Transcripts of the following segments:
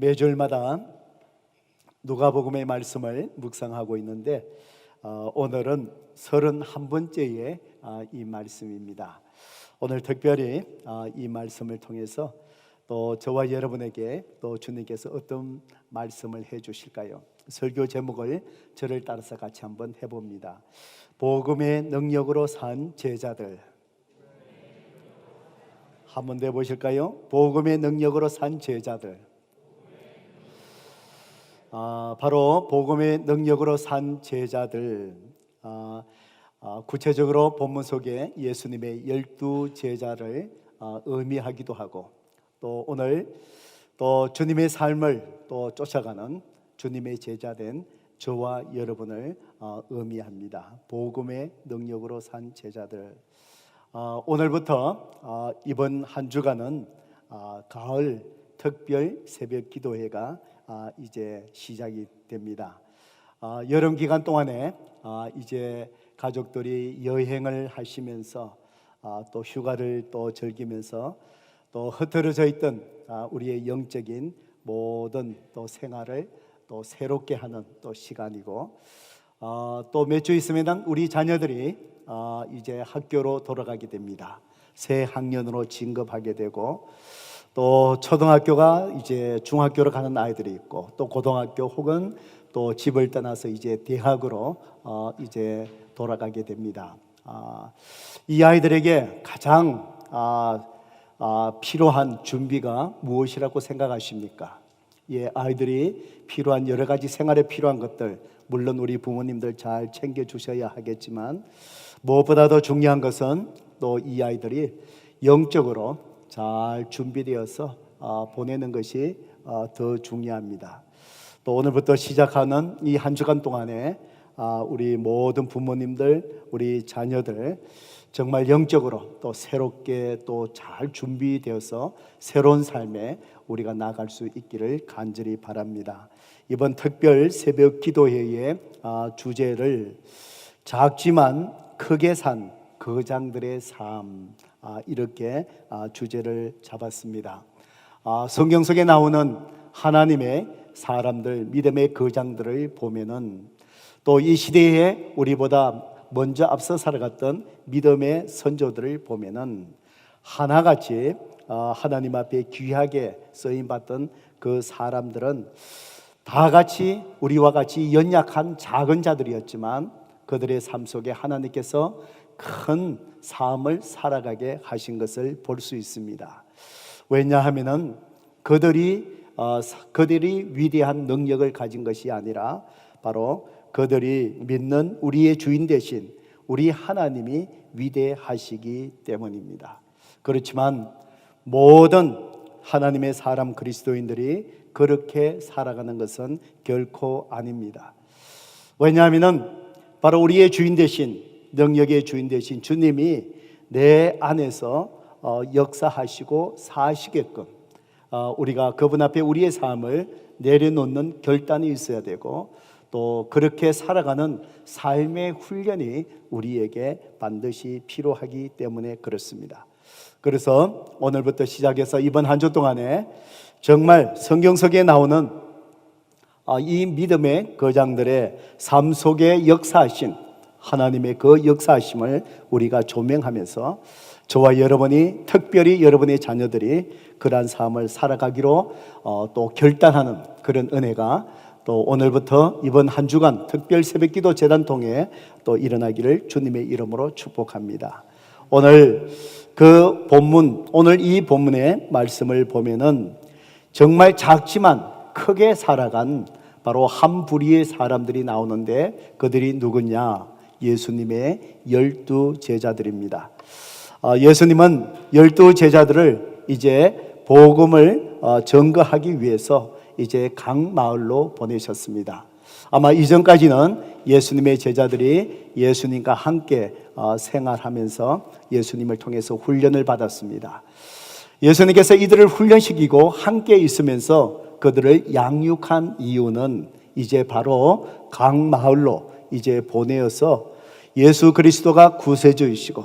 매주일마다 누가복음의 말씀을 묵상하고 있는데 오늘은 31번째의 이 말씀입니다. 오늘 특별히 이 말씀을 통해서 또 저와 여러분에게 또 주님께서 어떤 말씀을 해주실까요? 설교 제목을 저를 따라서 같이 한번 해봅니다. 복음의 능력으로 산 제자들. 한번 내보실까요? 복음의 능력으로 산 제자들. 바로 복음의 능력으로 산 제자들. 구체적으로 본문 속에 예수님의 12 제자를 의미하기도 하고, 또 오늘 또 주님의 삶을 또 쫓아가는 주님의 제자된 저와 여러분을 의미합니다. 복음의 능력으로 산 제자들. 오늘부터 이번 한 주간은 가을 특별 새벽 기도회가 이제 시작이 됩니다. 여름 기간 동안에 이제 가족들이 여행을 하시면서 또 휴가를 또 즐기면서 또 흐트러져 있던 우리의 영적인 모든 또 생활을 또 새롭게 하는 또 시간이고, 또 몇 주 있으면 우리 자녀들이 이제 학교로 돌아가게 됩니다. 새 학년으로 진급하게 되고, 또 초등학교가 이제 중학교로 가는 아이들이 있고, 또 고등학교 혹은 또 집을 떠나서 이제 대학으로 이제 돌아가게 됩니다. 이 아이들에게 가장 필요한 준비가 무엇이라고 생각하십니까? 아이들이 필요한 여러 가지 생활에 필요한 것들, 물론 우리 부모님들 잘 챙겨 주셔야 하겠지만, 무엇보다 더 중요한 것은 또 이 아이들이 영적으로 잘 준비되어서 보내는 것이 더 중요합니다. 또 오늘부터 시작하는 이 한 주간 동안에 우리 모든 부모님들, 우리 자녀들 정말 영적으로 또 새롭게 또 잘 준비되어서 새로운 삶에 우리가 나아갈 수 있기를 간절히 바랍니다. 이번 특별 새벽 기도회의 주제를 작지만 크게 산 거장들의 삶, 이렇게 주제를 잡았습니다. 성경 속에 나오는 하나님의 사람들, 믿음의 거장들을 보면은 또 이 시대에 우리보다 먼저 앞서 살아갔던 믿음의 선조들을 보면은 하나같이 하나님 앞에 귀하게 쓰임받던 그 사람들은 다 같이 우리와 같이 연약한 작은 자들이었지만 그들의 삶 속에 하나님께서 큰 삶을 살아가게 하신 것을 볼 수 있습니다. 왜냐하면은 그들이 위대한 능력을 가진 것이 아니라 바로 그들이 믿는 우리의 주인 되신 우리 하나님이 위대하시기 때문입니다. 그렇지만 모든 하나님의 사람 그리스도인들이 그렇게 살아가는 것은 결코 아닙니다. 왜냐하면은 바로 우리의 주인 되신, 능력의 주인 되신 주님이 내 안에서 역사하시고 사시게끔 우리가 그분 앞에 우리의 삶을 내려놓는 결단이 있어야 되고, 또 그렇게 살아가는 삶의 훈련이 우리에게 반드시 필요하기 때문에 그렇습니다. 그래서 오늘부터 시작해서 이번 한 주 동안에 정말 성경 속에 나오는 이 믿음의 거장들의 삶 속에 역사하신 하나님의 그 역사하심을 우리가 조명하면서 저와 여러분이, 특별히 여러분의 자녀들이 그러한 삶을 살아가기로 또 결단하는 그런 은혜가 또 오늘부터 이번 한 주간 특별 새벽기도 재단 통해 또 일어나기를 주님의 이름으로 축복합니다. 오늘 그 본문, 오늘 이 본문의 말씀을 보면은 정말 작지만 크게 살아간 바로 한 부리의 사람들이 나오는데, 그들이 누구냐? 예수님의 12 제자들입니다. 예수님은 12 제자들을 이제 복음을 전거하기 위해서 이제 각 마을로 보내셨습니다. 아마 이전까지는 예수님의 제자들이 예수님과 함께 생활하면서 예수님을 통해서 훈련을 받았습니다. 예수님께서 이들을 훈련시키고 함께 있으면서 그들을 양육한 이유는 이제 바로 각 마을로 이제 보내어서 예수 그리스도가 구세주이시고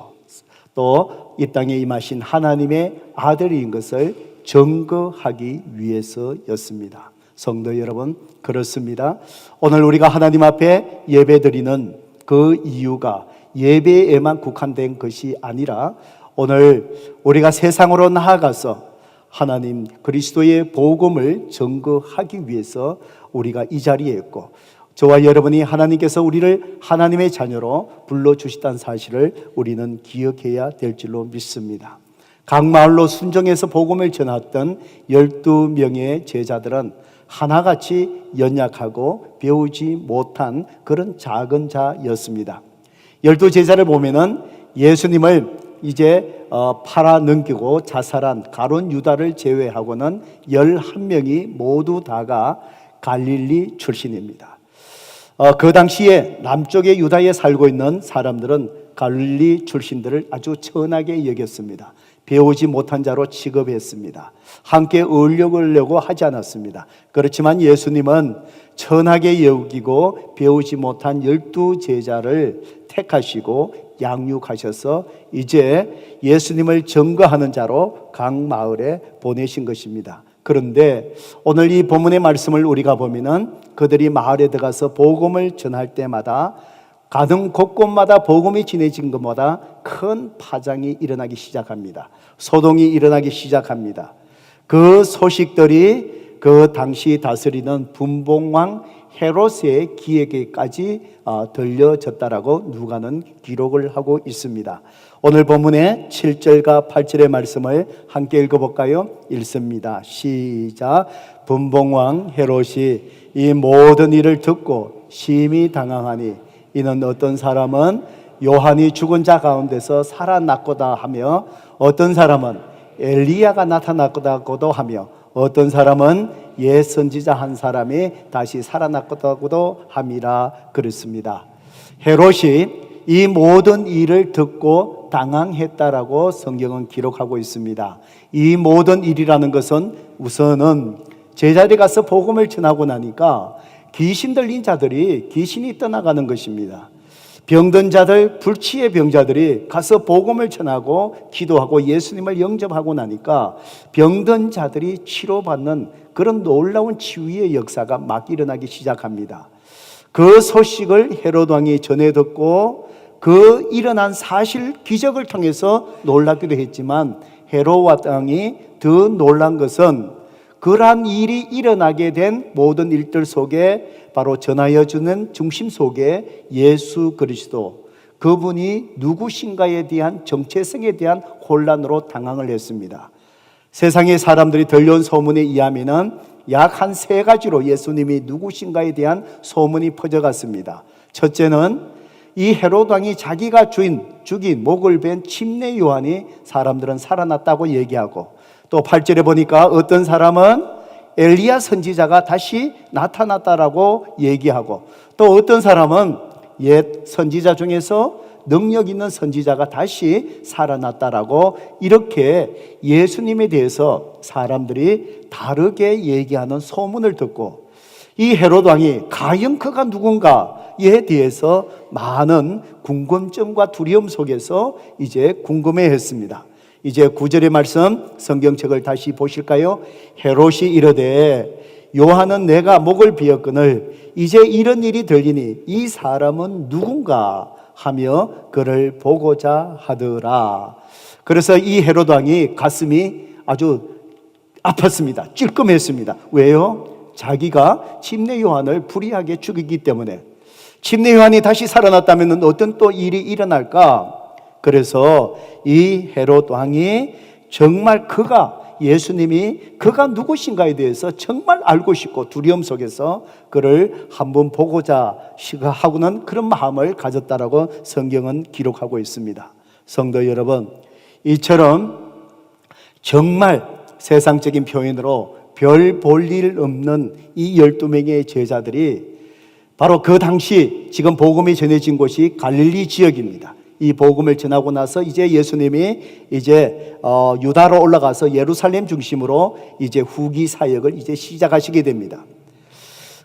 또 이 땅에 임하신 하나님의 아들인 것을 증거하기 위해서였습니다. 성도 여러분, 그렇습니다. 오늘 우리가 하나님 앞에 예배드리는 그 이유가 예배에만 국한된 것이 아니라 오늘 우리가 세상으로 나아가서 하나님 그리스도의 복음을 증거하기 위해서 우리가 이 자리에 있고, 저와 여러분이 하나님께서 우리를 하나님의 자녀로 불러주시다는 사실을 우리는 기억해야 될 줄로 믿습니다. 각 마을로 순정해서 복음을 전했던 12명의 제자들은 하나같이 연약하고 배우지 못한 그런 작은 자였습니다. 12제자를 보면은 예수님을 이제 팔아 넘기고 자살한 가룟 유다를 제외하고는 11명이 모두 다가 갈릴리 출신입니다. 그 당시에 남쪽의 유다에 살고 있는 사람들은 갈릴리 출신들을 아주 천하게 여겼습니다. 배우지 못한 자로 취급했습니다. 함께 어울려고 하지 않았습니다. 그렇지만 예수님은 천하게 여기고 배우지 못한 12제자를 택하시고 양육하셔서 이제 예수님을 증거하는 자로 각 마을에 보내신 것입니다. 그런데 오늘 이 본문의 말씀을 우리가 보면은 그들이 마을에 들어가서 복음을 전할 때마다 가는 곳곳마다 복음이 전해진 것보다 큰 파장이 일어나기 시작합니다. 소동이 일어나기 시작합니다. 그 소식들이 그 당시 다스리는 분봉왕 헤롯의 귀에게까지 들려졌다라고 누가는 기록을 하고 있습니다. 오늘 본문의 7절과 8절의 말씀을 함께 읽어볼까요? 읽습니다. 시작. 분봉왕 헤롯이 이 모든 일을 듣고 심히 당황하니 이는 어떤 사람은 요한이 죽은 자 가운데서 살아났고다 하며, 어떤 사람은 엘리야가 나타났고도 하며, 어떤 사람은 옛 선지자 한 사람이 다시 살아났고도 함이라 그랬습니다. 헤롯이 이 모든 일을 듣고 당황했다라고 성경은 기록하고 있습니다. 이 모든 일이라는 것은 우선은 제자들이 가서 복음을 전하고 나니까 귀신 들린 자들이 귀신이 떠나가는 것입니다. 병든 자들, 불치의 병자들이 가서 복음을 전하고 기도하고 예수님을 영접하고 나니까 병든 자들이 치료받는 그런 놀라운 치유의 역사가 막 일어나기 시작합니다. 그 소식을 헤롯 왕이 전해 듣고 그 일어난 사실 기적을 통해서 놀라기도 했지만, 헤롯 왕이 더 놀란 것은 그러한 일이 일어나게 된 모든 일들 속에 바로 전하여 주는 중심 속에 예수 그리스도, 그분이 누구신가에 대한 정체성에 대한 혼란으로 당황을 했습니다. 세상의 사람들이 들려온 소문에 의하면 약 한 3가지로 예수님이 누구신가에 대한 소문이 퍼져갔습니다. 첫째는 이 헤롯 왕이 자기가 죽인 목을 벤 침례 요한이 사람들은 살아났다고 얘기하고, 또 8절에 보니까 어떤 사람은 엘리야 선지자가 다시 나타났다라고 얘기하고, 또 어떤 사람은 옛 선지자 중에서 능력 있는 선지자가 다시 살아났다라고, 이렇게 예수님에 대해서 사람들이 다르게 얘기하는 소문을 듣고, 이 헤롯 왕이 과연 그가 누군가에 대해서 많은 궁금증과 두려움 속에서 이제 궁금해했습니다. 이제 9절의 말씀 성경책을 다시 보실까요? 헤롯이 이르되 요한은 내가 목을 비었거늘 이제 이런 일이 들리니 이 사람은 누군가 하며 그를 보고자 하더라. 그래서 이 헤롯 왕이 가슴이 아주 아팠습니다. 찔끔했습니다. 왜요? 자기가 침례 요한을 불의하게 죽이기 때문에. 침례 요한이 다시 살아났다면 어떤 또 일이 일어날까? 그래서 이 헤롯 왕이 정말 예수님이 그가 누구신가에 대해서 정말 알고 싶고 두려움 속에서 그를 한번 보고자 하고는 그런 마음을 가졌다라고 성경은 기록하고 있습니다. 성도 여러분, 이처럼 정말 세상적인 표현으로 별 볼 일 없는 이 12명의 제자들이 바로 그 당시 지금 복음이 전해진 곳이 갈릴리 지역입니다. 이 복음을 전하고 나서 이제 예수님이 이제 유다로 올라가서 예루살렘 중심으로 이제 후기 사역을 이제 시작하시게 됩니다.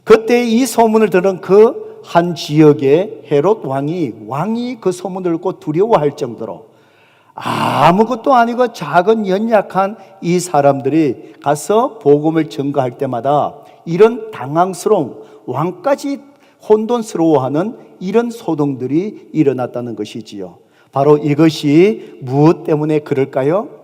그때 이 소문을 들은 그 한 지역의 헤롯 왕이 그 소문을 듣고 두려워할 정도로 아무것도 아니고 작은 연약한 이 사람들이 가서 복음을 전가할 때마다 이런 당황스러움, 왕까지 혼돈스러워하는 이런 소동들이 일어났다는 것이지요. 바로 이것이 무엇 때문에 그럴까요?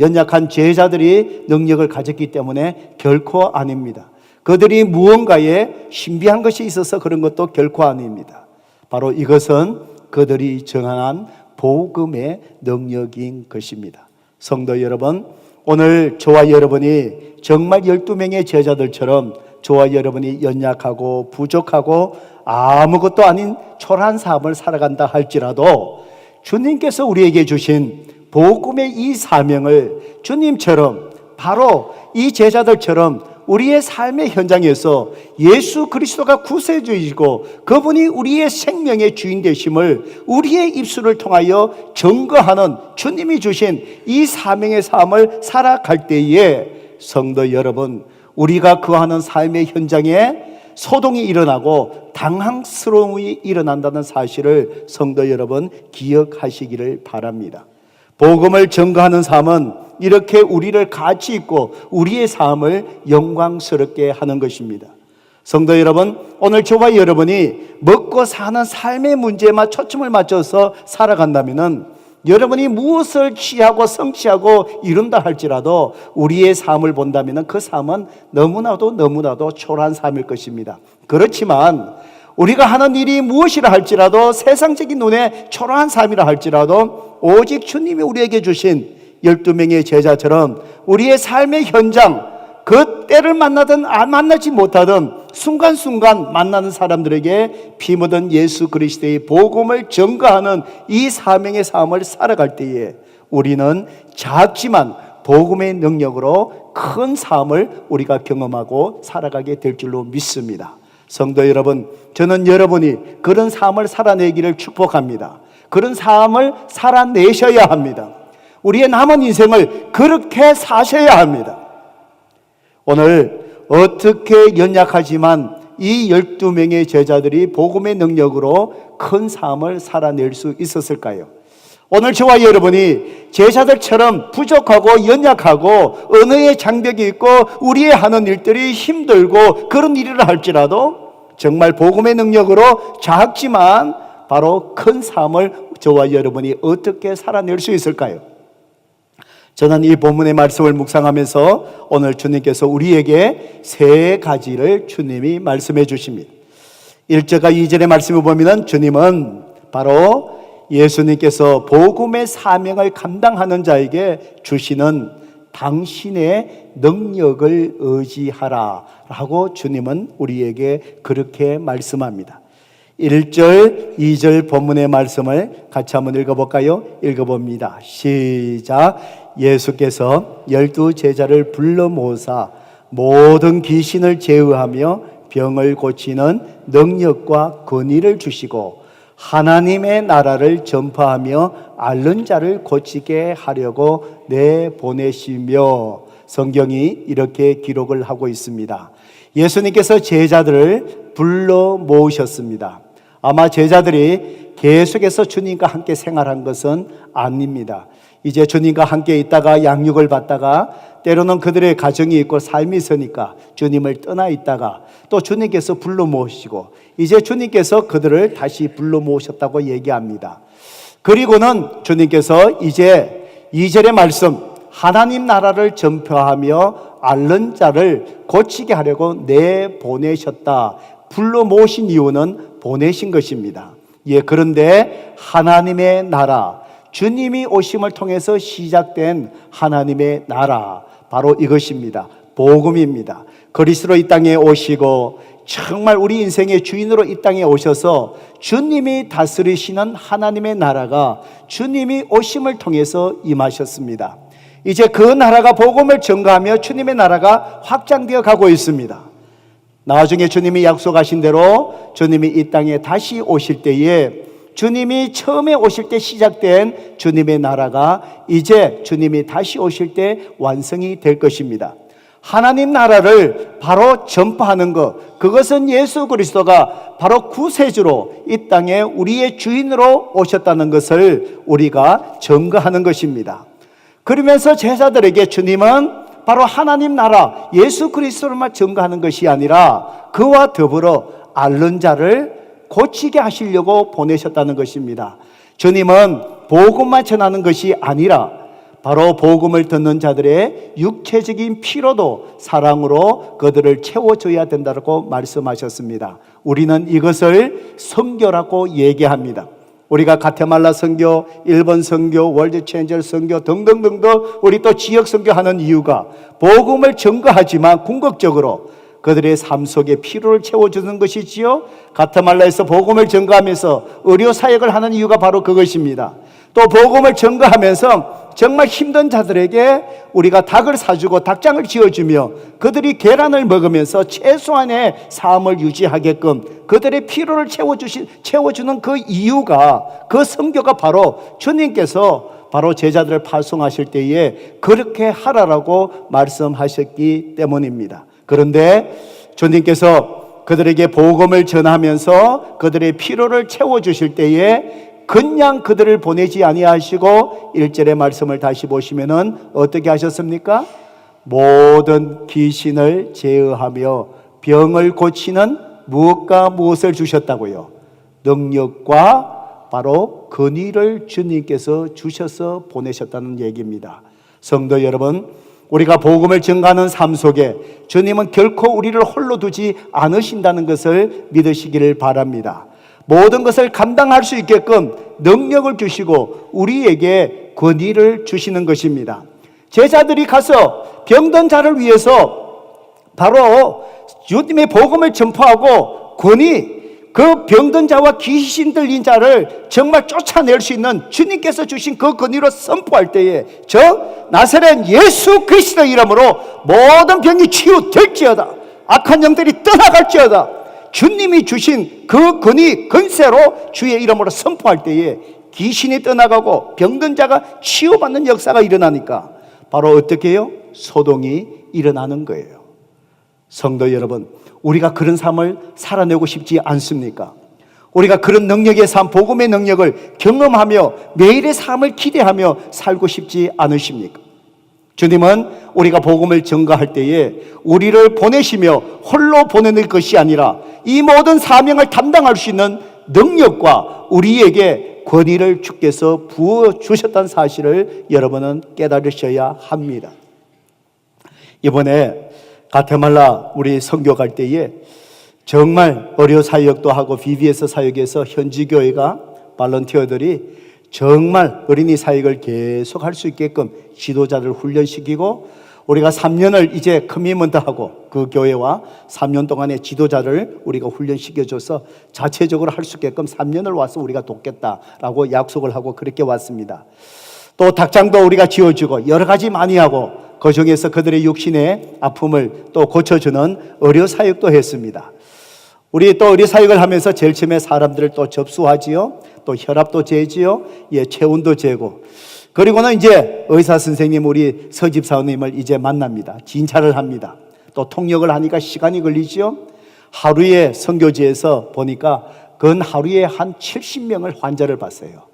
연약한 제자들이 능력을 가졌기 때문에 결코 아닙니다. 그들이 무언가에 신비한 것이 있어서 그런 것도 결코 아닙니다. 바로 이것은 그들이 정한 복음의 능력인 것입니다. 성도 여러분, 오늘 저와 여러분이 정말 12명의 제자들처럼 저와 여러분이 연약하고 부족하고 아무것도 아닌 초라한 삶을 살아간다 할지라도 주님께서 우리에게 주신 복음의 이 사명을 주님처럼 바로 이 제자들처럼 우리의 삶의 현장에서 예수 그리스도가 구세주이시고 그분이 우리의 생명의 주인 되심을 우리의 입술을 통하여 증거하는 주님이 주신 이 사명의 삶을 살아갈 때에 성도 여러분, 우리가 거하는 삶의 현장에 소동이 일어나고 당황스러움이 일어난다는 사실을 성도 여러분 기억하시기를 바랍니다. 복음을 전가하는 삶은 이렇게 우리를 가치 있고 우리의 삶을 영광스럽게 하는 것입니다. 성도 여러분, 오늘 저와 여러분이 먹고 사는 삶의 문제에만 초점을 맞춰서 살아간다면 여러분이 무엇을 취하고 성취하고 이룬다 할지라도 우리의 삶을 본다면 그 삶은 너무나도 초라한 삶일 것입니다. 그렇지만 우리가 하는 일이 무엇이라 할지라도 세상적인 눈에 초라한 삶이라 할지라도 오직 주님이 우리에게 주신 12명의 제자처럼 우리의 삶의 현장, 그 때를 만나든 안 만나지 못하든 순간순간 만나는 사람들에게 피 묻은 예수 그리스도의 복음을 전가하는 이 사명의 삶을 살아갈 때에 우리는 작지만 복음의 능력으로 큰 삶을 우리가 경험하고 살아가게 될 줄로 믿습니다. 성도 여러분, 저는 여러분이 그런 삶을 살아내기를 축복합니다. 그런 삶을 살아내셔야 합니다. 우리의 남은 인생을 그렇게 사셔야 합니다. 오늘 어떻게 연약하지만 이 12명의 제자들이 복음의 능력으로 큰 삶을 살아낼 수 있었을까요? 오늘 저와 여러분이 제자들처럼 부족하고 연약하고 언어의 장벽이 있고 우리의 하는 일들이 힘들고 그런 일이라 할지라도 정말 복음의 능력으로 작지만 바로 큰 삶을 저와 여러분이 어떻게 살아낼 수 있을까요? 저는 이 본문의 말씀을 묵상하면서 오늘 주님께서 우리에게 세 가지를 주님이 말씀해 주십니다. 1절과 2절의 말씀을 보면 주님은 바로 예수님께서 복음의 사명을 감당하는 자에게 주시는 당신의 능력을 의지하라 라고 주님은 우리에게 그렇게 말씀합니다. 1절, 2절 본문의 말씀을 같이 한번 읽어볼까요? 읽어봅니다. 시작. 예수께서 12 제자를 불러 모으사 모든 귀신을 제어하며 병을 고치는 능력과 권위를 주시고 하나님의 나라를 전파하며 앓는 자를 고치게 하려고 내보내시며, 성경이 이렇게 기록을 하고 있습니다. 예수님께서 제자들을 불러 모으셨습니다. 아마 제자들이 계속해서 주님과 함께 생활한 것은 아닙니다. 이제 주님과 함께 있다가 양육을 받다가 때로는 그들의 가정이 있고 삶이 있으니까 주님을 떠나 있다가 또 주님께서 불러 모으시고 이제 주님께서 그들을 다시 불러 모으셨다고 얘기합니다. 그리고는 주님께서 이제 2절의 말씀, 하나님 나라를 전파하며 앓는 자를 고치게 하려고 내보내셨다. 불러 모으신 이유는 보내신 것입니다. 예, 그런데 하나님의 나라, 주님이 오심을 통해서 시작된 하나님의 나라, 바로 이것입니다. 복음입니다. 그리스도로 이 땅에 오시고 정말 우리 인생의 주인으로 이 땅에 오셔서 주님이 다스리시는 하나님의 나라가 주님이 오심을 통해서 임하셨습니다. 이제 그 나라가 복음을 전가하며 주님의 나라가 확장되어 가고 있습니다. 나중에 주님이 약속하신 대로 주님이 이 땅에 다시 오실 때에 주님이 처음에 오실 때 시작된 주님의 나라가 이제 주님이 다시 오실 때 완성이 될 것입니다. 하나님 나라를 바로 전파하는 것, 그것은 예수 그리스도가 바로 구세주로 이 땅에 우리의 주인으로 오셨다는 것을 우리가 증거하는 것입니다. 그러면서 제자들에게 주님은 바로 하나님 나라 예수 그리스도로만 증거하는 것이 아니라 그와 더불어 앓는 자를 고치게 하시려고 보내셨다는 것입니다. 주님은 복음만 전하는 것이 아니라 바로 복음을 듣는 자들의 육체적인 피로도 사랑으로 그들을 채워줘야 된다고 말씀하셨습니다. 우리는 이것을 선교라고 얘기합니다. 우리가 가테말라 선교, 일본 선교, 월드 체인저 선교 등등등등 우리 또 지역 선교하는 이유가 복음을 증거하지만 궁극적으로 그들의 삶 속에 피로를 채워주는 것이지요. 가테말라에서 복음을 증거하면서 의료 사역을 하는 이유가 바로 그것입니다. 또 복음을 증거하면서 정말 힘든 자들에게 우리가 닭을 사주고 닭장을 지어주며 그들이 계란을 먹으면서 최소한의 삶을 유지하게끔 그들의 피로를 채워주는 그 이유가, 그 선교가 바로 주님께서 바로 제자들을 파송하실 때에 그렇게 하라라고 말씀하셨기 때문입니다. 그런데 주님께서 그들에게 복음을 전하면서 그들의 피로를 채워주실 때에 그냥 그들을 보내지 아니하시고 1절의 말씀을 다시 보시면은 어떻게 하셨습니까? 모든 귀신을 제어하며 병을 고치는 무엇과 무엇을 주셨다고요? 능력과 바로 권위를 주님께서 주셔서 보내셨다는 얘기입니다. 성도 여러분, 우리가 복음을 증거하는 삶 속에 주님은 결코 우리를 홀로 두지 않으신다는 것을 믿으시기를 바랍니다. 모든 것을 감당할 수 있게끔 능력을 주시고 우리에게 권위를 주시는 것입니다. 제자들이 가서 병든 자를 위해서 바로 주님의 복음을 전파하고 권위, 그 병든 자와 귀신 들린 자를 정말 쫓아낼 수 있는 주님께서 주신 그 권위로 선포할 때에 나사렛 예수 그리스도의 이름으로 모든 병이 치유될지어다, 악한 영들이 떠나갈지어다, 주님이 주신 그 권위, 권세로 주의 이름으로 선포할 때에 귀신이 떠나가고 병든 자가 치유받는 역사가 일어나니까 바로 어떻게 해요? 소동이 일어나는 거예요. 성도 여러분, 우리가 그런 삶을 살아내고 싶지 않습니까? 우리가 그런 능력의 삶, 복음의 능력을 경험하며 매일의 삶을 기대하며 살고 싶지 않으십니까? 주님은 우리가 복음을 전가할 때에 우리를 보내시며 홀로 보내는 것이 아니라 이 모든 사명을 담당할 수 있는 능력과 우리에게 권위를 주께서 부어주셨다는 사실을 여러분은 깨달으셔야 합니다. 이번에 가테말라 우리 선교 갈 때에 정말 의료 사역도 하고 VBS 사역에서 현지 교회가 발런티어들이 정말 어린이 사역을 계속 할 수 있게끔 지도자를 훈련시키고 우리가 3년을 이제 커미먼트하고 그 교회와 3년 동안의 지도자를 우리가 훈련시켜줘서 자체적으로 할 수 있게끔 3년을 와서 우리가 돕겠다라고 약속을 하고 그렇게 왔습니다. 또 닭장도 우리가 지어주고 여러 가지 많이 하고 그 중에서 그들의 육신의 아픔을 또 고쳐주는 의료 사역도 했습니다. 우리 또 의료 사역을 하면서 제일 처음에 사람들을 또 접수하지요. 또 혈압도 재지요. 체온도 재고. 그리고는 이제 의사 선생님, 우리 서집사님을 이제 만납니다. 진찰을 합니다. 또 통역을 하니까 시간이 걸리지요. 하루에 선교지에서 보니까 근 하루에 한 70명을 환자를 봤어요.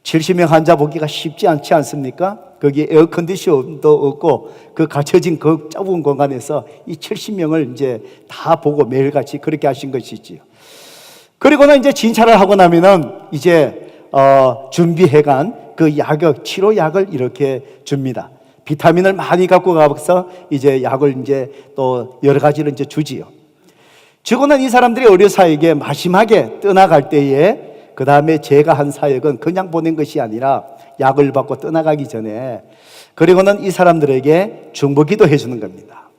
70명 환자 보기가 쉽지 않지 않습니까? 거기에 에어컨디션도 없고 그 갇혀진 그 좁은 공간에서 이 70명을 이제 다 보고 매일같이 그렇게 하신 것이지요. 그리고는 이제 진찰을 하고 나면은 이제 준비해간 그 약을, 치료약을 이렇게 줍니다. 비타민을 많이 갖고 가서 이제 약을 이제 또 여러 가지를 이제 주지요. 주고는 이 사람들이 의료사역에 마지막에 떠나갈 때에 그 다음에 제가 한 사역은 그냥 보낸 것이 아니라 약을 받고 떠나가기 전에 그리고는 이 사람들에게 중보기도 해주는 겁니다.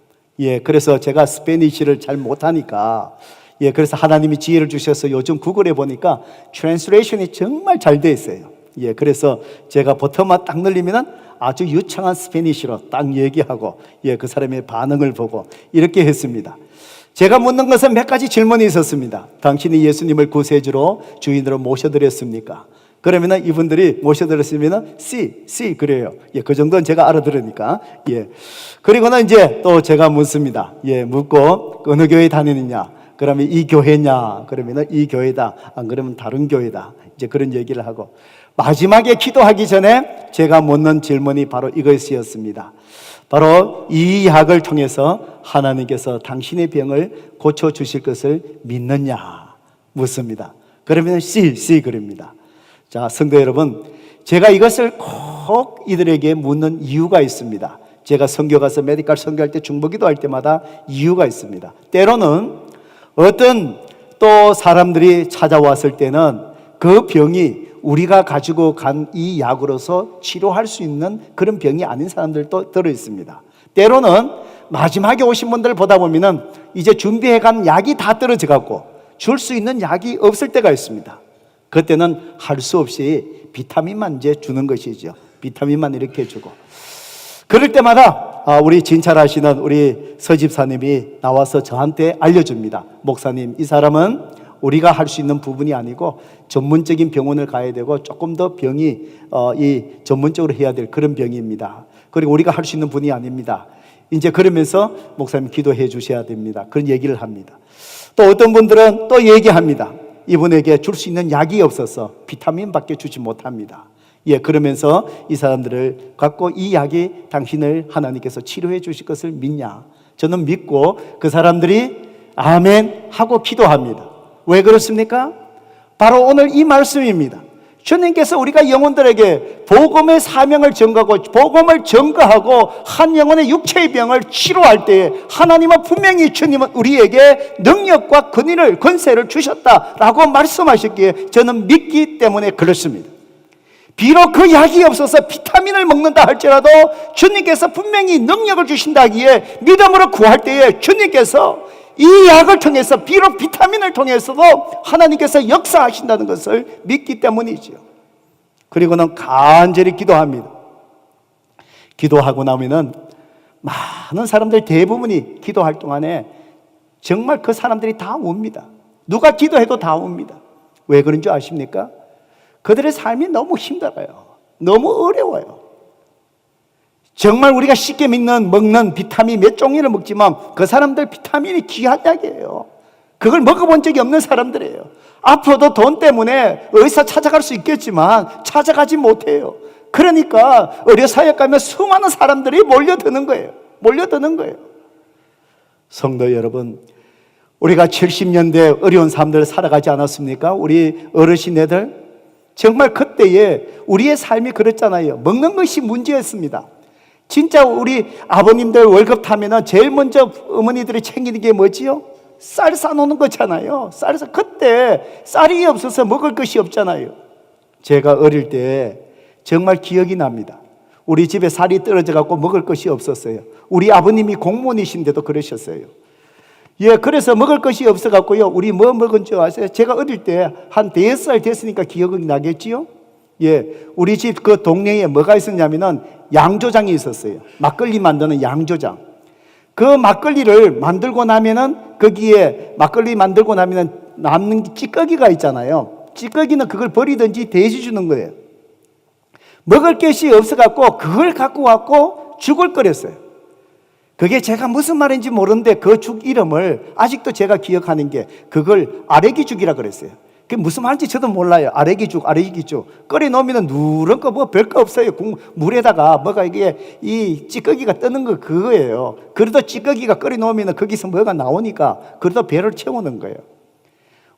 그래서 제가 스페니쉬를 잘 못하니까 그래서 하나님이 지혜를 주셔서 요즘 구글에 보니까 트랜스레이션이 정말 잘 돼 있어요. 그래서 제가 버튼만 딱 눌리면 아주 유창한 스페니쉬로 딱 얘기하고 그 사람의 반응을 보고 이렇게 했습니다. 제가 묻는 것은 몇 가지 질문이 있었습니다. 당신이 예수님을 구세주로 주인으로 모셔드렸습니까? 그러면은 이분들이 모셔들었으면은 C 그래요. 예, 그 정도는 제가 알아들으니까. 예. 그리고는 이제 또 제가 묻습니다. 예, 묻고 어느 교회 다니느냐? 그러면 이 교회냐? 그러면은 이 교회다. 안 그러면 다른 교회다. 이제 그런 얘기를 하고 마지막에 기도하기 전에 제가 묻는 질문이 바로 이것이었습니다. 바로 이 약을 통해서 하나님께서 당신의 병을 고쳐 주실 것을 믿느냐? 묻습니다. 그러면 C 그럽니다. 자, 성도 여러분, 제가 이것을 꼭 이들에게 묻는 이유가 있습니다. 제가 선교 가서 메디컬 선교할 때 중보기도 할 때마다 이유가 있습니다. 때로는 어떤 또 사람들이 찾아왔을 때는 그 병이 우리가 가지고 간 이 약으로서 치료할 수 있는 그런 병이 아닌 사람들도 들어 있습니다. 때로는 마지막에 오신 분들 보다 보면은 이제 준비해 간 약이 다 떨어져 갖고 줄 수 있는 약이 없을 때가 있습니다. 그때는 할 수 없이 비타민만 이제 주는 것이죠. 비타민만 이렇게 주고. 그럴 때마다 우리 진찰하시는 우리 서집사님이 나와서 저한테 알려줍니다. 목사님, 이 사람은 우리가 할 수 있는 부분이 아니고 전문적인 병원을 가야 되고 조금 더 병이 이 전문적으로 해야 될 그런 병입니다. 그리고 우리가 할 수 있는 분이 아닙니다. 이제 그러면서 목사님 기도해 주셔야 됩니다. 그런 얘기를 합니다. 또 어떤 분들은 또 얘기합니다. 이분에게 줄 수 있는 약이 없어서 비타민밖에 주지 못합니다. 예, 그러면서 이 사람들을 갖고 이 약이 당신을 하나님께서 치료해 주실 것을 믿냐? 저는 믿고 그 사람들이 아멘 하고 기도합니다. 왜 그렇습니까? 바로 오늘 이 말씀입니다. 주님께서 우리가 영혼들에게 복음의 사명을 전가하고 복음을 전가하고 한 영혼의 육체의 병을 치료할 때에 하나님은 분명히 주님은 우리에게 능력과 권세를 주셨다라고 말씀하셨기에 저는 믿기 때문에 그렇습니다. 비록 그 약이 없어서 비타민을 먹는다 할지라도 주님께서 분명히 능력을 주신다 하기에 믿음으로 구할 때에 주님께서 이 약을 통해서 비록 비타민을 통해서도 하나님께서 역사하신다는 것을 믿기 때문이죠. 그리고는 간절히 기도합니다. 기도하고 나면은 많은 사람들 대부분이 기도할 동안에 정말 그 사람들이 다 웁니다. 누가 기도해도 다 웁니다. 왜 그런 줄 아십니까? 그들의 삶이 너무 힘들어요. 너무 어려워요. 정말 우리가 쉽게 먹는 비타민 몇 종류를 먹지만 그 사람들 비타민이 귀한 약이에요. 그걸 먹어본 적이 없는 사람들이에요. 앞으로도 돈 때문에 의사 찾아갈 수 있겠지만 찾아가지 못해요. 그러니까 의료사역 가면 수많은 사람들이 몰려드는 거예요. 성도 여러분, 우리가 70년대 어려운 삶들을 살아가지 않았습니까? 우리 어르신애들 정말 그때에 우리의 삶이 그랬잖아요. 먹는 것이 문제였습니다. 진짜 우리 아버님들 월급 타면은 제일 먼저 어머니들이 챙기는 게 뭐지요? 쌀 싸놓는 거잖아요. 그때 쌀이 없어서 먹을 것이 없잖아요. 제가 어릴 때 정말 기억이 납니다. 우리 집에 쌀이 떨어져 갖고 먹을 것이 없었어요. 우리 아버님이 공무원이신데도 그러셨어요. 예, 그래서 먹을 것이 없어 갖고요. 우리 뭐 먹은 줄 아세요? 제가 어릴 때 한 5살 됐으니까 기억이 나겠지요? 예, 우리 집 그 동네에 뭐가 있었냐면은 양조장이 있었어요. 막걸리 만드는 양조장. 그 막걸리를 만들고 나면은 거기에 막걸리 만들고 나면은 남는 찌꺼기가 있잖아요. 찌꺼기는 그걸 버리든지 대시 주는 거예요. 먹을 것이 없어갖고 그걸 갖고 왔고 죽을 끓였어요. 그게 제가 무슨 말인지 모르는데 그 죽 이름을 아직도 제가 기억하는 게 그걸 아래기죽이라 그랬어요. 그게 무슨 말인지 저도 몰라요. 아래기죽. 끓여 놓으면 누런 거 뭐 별거 없어요. 물에다가 뭐가 이게 이 찌꺼기가 뜨는 거 그거예요. 그래도 찌꺼기가 끓여 놓으면 거기서 뭐가 나오니까 그래도 배를 채우는 거예요.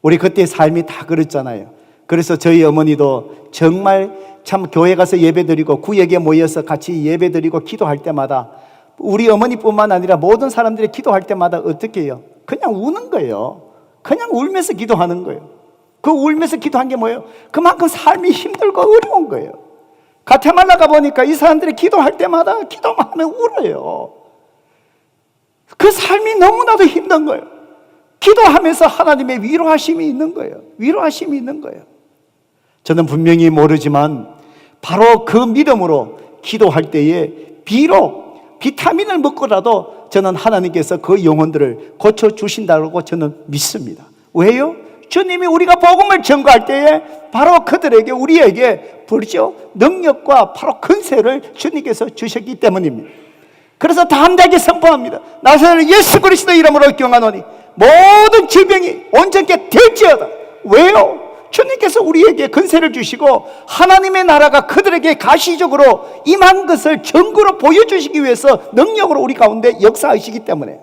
우리 그때 삶이 다 그랬잖아요. 그래서 저희 어머니도 정말 참 교회 가서 예배드리고 구역에 모여서 같이 예배드리고 기도할 때마다 우리 어머니뿐만 아니라 모든 사람들이 기도할 때마다 어떻게 해요? 그냥 우는 거예요. 그냥 울면서 기도하는 거예요. 그 울면서 기도한 게 뭐예요? 그만큼 삶이 힘들고 어려운 거예요. 가테말라 가보니까 이 사람들이 기도할 때마다 기도만 하면 울어요. 그 삶이 너무나도 힘든 거예요. 기도하면서 하나님의 위로하심이 있는 거예요. 저는 분명히 모르지만 바로 그 믿음으로 기도할 때에 비록 비타민을 먹고라도 저는 하나님께서 그 영혼들을 고쳐주신다고 저는 믿습니다. 왜요? 주님이 우리가 복음을 전가할 때에 바로 그들에게 우리에게 벌죠 능력과 바로 근세를 주님께서 주셨기 때문입니다. 그래서 담대하게 선포합니다. 나사렛 예수 그리스도 이름으로 경하노니 모든 질병이 온전케 될지어다. 왜요? 주님께서 우리에게 근세를 주시고 하나님의 나라가 그들에게 가시적으로 임한 것을 증거로 보여주시기 위해서 능력으로 우리 가운데 역사하시기 때문에,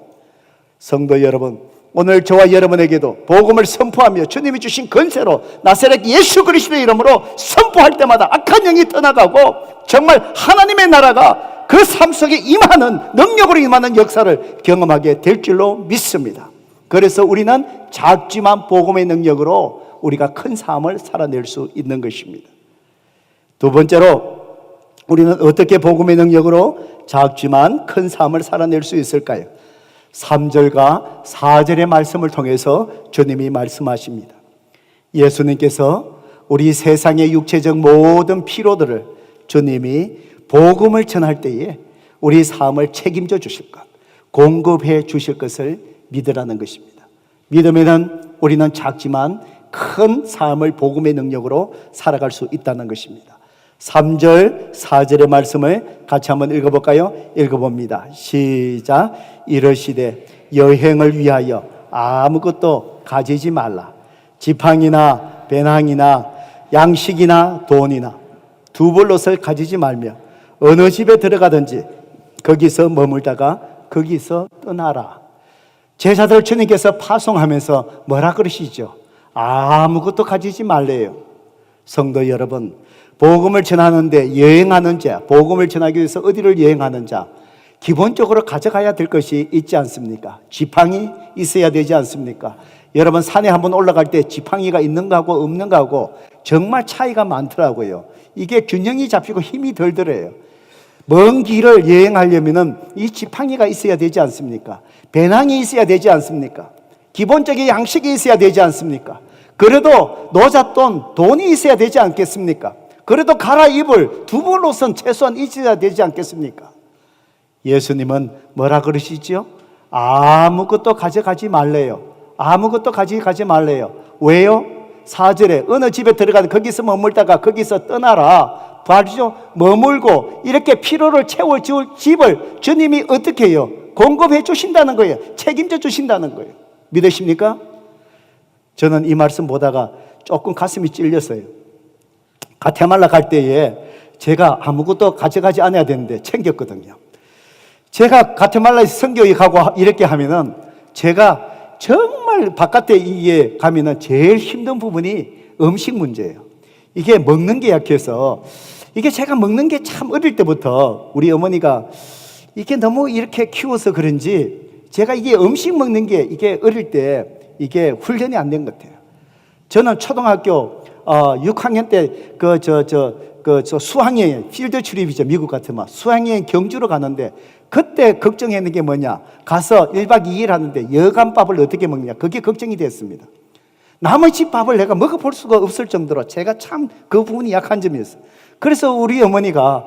성도 여러분, 오늘 저와 여러분에게도 복음을 선포하며 주님이 주신 근세로 나사렛 예수 그리스도의 이름으로 선포할 때마다 악한 영이 떠나가고 정말 하나님의 나라가 그 삶 속에 임하는, 능력으로 임하는 역사를 경험하게 될 줄로 믿습니다. 그래서 우리는 작지만 복음의 능력으로 우리가 큰 삶을 살아낼 수 있는 것입니다. 두 번째로, 우리는 어떻게 복음의 능력으로 작지만 큰 삶을 살아낼 수 있을까요? 3절과 4절의 말씀을 통해서 주님이 말씀하십니다. 예수님께서 우리 세상의 육체적 모든 피로들을 주님이 복음을 전할 때에 우리 삶을 책임져 주실 것, 공급해 주실 것을 믿으라는 것입니다. 믿으면 우리는 작지만 큰 삶을 복음의 능력으로 살아갈 수 있다는 것입니다. 3절, 4절의 말씀을 같이 한번 읽어볼까요? 읽어봅니다. 시작. 이르시되 여행을 위하여 아무것도 가지지 말라. 지팡이나 배낭이나 양식이나 돈이나 두벌롯을 가지지 말며 어느 집에 들어가든지 거기서 머물다가 거기서 떠나라. 제자들 주님께서 파송하면서 뭐라 그러시죠? 아무것도 가지지 말래요. 성도 여러분, 복음을 전하는데 여행하는 자, 복음을 전하기 위해서 어디를 여행하는 자, 기본적으로 가져가야 될 것이 있지 않습니까? 지팡이 있어야 되지 않습니까? 여러분, 산에 한번 올라갈 때 지팡이가 있는 거하고 없는 거하고 정말 차이가 많더라고요. 이게 균형이 잡히고 힘이 덜 들어요. 먼 길을 여행하려면 이 지팡이가 있어야 되지 않습니까? 배낭이 있어야 되지 않습니까? 기본적인 양식이 있어야 되지 않습니까? 그래도 노잣돈, 돈이 있어야 되지 않겠습니까? 그래도 갈아입을 두벌옷은 최소한 있어야 되지 않겠습니까? 예수님은 뭐라 그러시죠? 아무것도 가져가지 말래요. 아무것도 가져가지 말래요. 왜요? 4절에 어느 집에 들어가서 거기서 머물다가 거기서 떠나라. 봐주죠? 머물고 이렇게 피로를 채워줄 집을 주님이 어떻게 해요? 공급해 주신다는 거예요. 책임져 주신다는 거예요. 믿으십니까? 저는 이 말씀 보다가 조금 가슴이 찔렸어요. 가테말라 갈 때에 제가 아무것도 가져가지 않아야 되는데 챙겼거든요. 제가 가테말라에서 선교에 가고 이렇게 하면은 제가 정말 바깥에 이게 가면은 제일 힘든 부분이 음식 문제예요. 이게 먹는 게 약해서, 이게 제가 먹는 게 참 어릴 때부터 우리 어머니가 이게 너무 이렇게 키워서 그런지 제가 이게 음식 먹는 게 이게 어릴 때 이게 훈련이 안 된 것 같아요. 저는 초등학교 6학년 때 수학여행, 필드 출입이죠. 미국 같으면 수학여행 경주로 가는데 그때 걱정했는 게 뭐냐, 가서 1박 2일 하는데 여간밥을 어떻게 먹느냐, 그게 걱정이 됐습니다. 남의 집 밥을 내가 먹어볼 수가 없을 정도로 제가 참 그 부분이 약한 점이었어요. 그래서 우리 어머니가